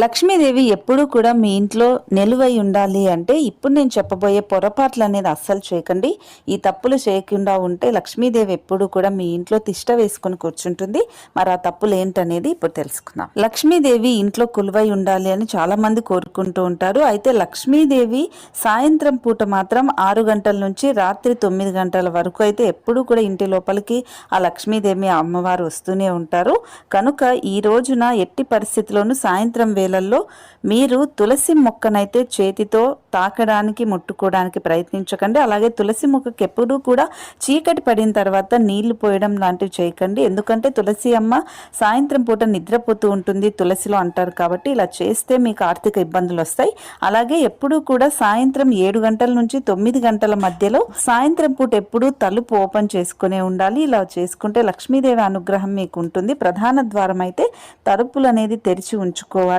లక్ష్మీదేవి ఎప్పుడూ కూడా మీ ఇంట్లో నిలువై ఉండాలి అంటే ఇప్పుడు నేను చెప్పబోయే పొరపాట్లు అనేది అస్సలు చేయకండి. ఈ తప్పులు చేయకుండా ఉంటే లక్ష్మీదేవి ఎప్పుడూ కూడా మీ ఇంట్లో తిష్ట వేసుకుని కూర్చుంటుంది. మరి ఆ తప్పులు ఏంటనేది ఇప్పుడు తెలుసుకుందాం. లక్ష్మీదేవి ఇంట్లో కొలువై ఉండాలి అని చాలా మంది కోరుకుంటూ ఉంటారు. అయితే లక్ష్మీదేవి సాయంత్రం పూట మాత్రం 6 గంటల నుంచి రాత్రి 9 గంటల వరకు అయితే ఎప్పుడూ కూడా ఇంటి లోపలికి ఆ లక్ష్మీదేవి అమ్మవారు వస్తూనే ఉంటారు. కనుక ఈ రోజున ఎట్టి పరిస్థితుల్లోనూ సాయంత్రం వేళల్లో మీరు తులసి మొక్కనైతే చేతితో తాకడానికి ముట్టుకోవడానికి ప్రయత్నించకండి. అలాగే తులసి మొక్కకి ఎప్పుడూ కూడా చీకటి పడిన తర్వాత నీళ్లు పోయడం లాంటివి చేయకండి. ఎందుకంటే తులసి అమ్మ సాయంత్రం పూట నిద్రపోతూ ఉంటుంది తులసిలో అంటారు. కాబట్టి ఇలా చేస్తే మీకు ఆర్థిక ఇబ్బందులు వస్తాయి. అలాగే ఎప్పుడూ కూడా సాయంత్రం 7 గంటల నుంచి 9 గంటల మధ్యలో సాయంత్రం పూట ఎప్పుడూ తలుపు ఓపెన్ చేసుకునే ఉండాలి. ఇలా చేసుకుంటే లక్ష్మీదేవి అనుగ్రహం మీకు ఉంటుంది. ప్రధాన ద్వారం అయితే తలుపులు అనేది తెరిచి ఉంచుకోవాలి.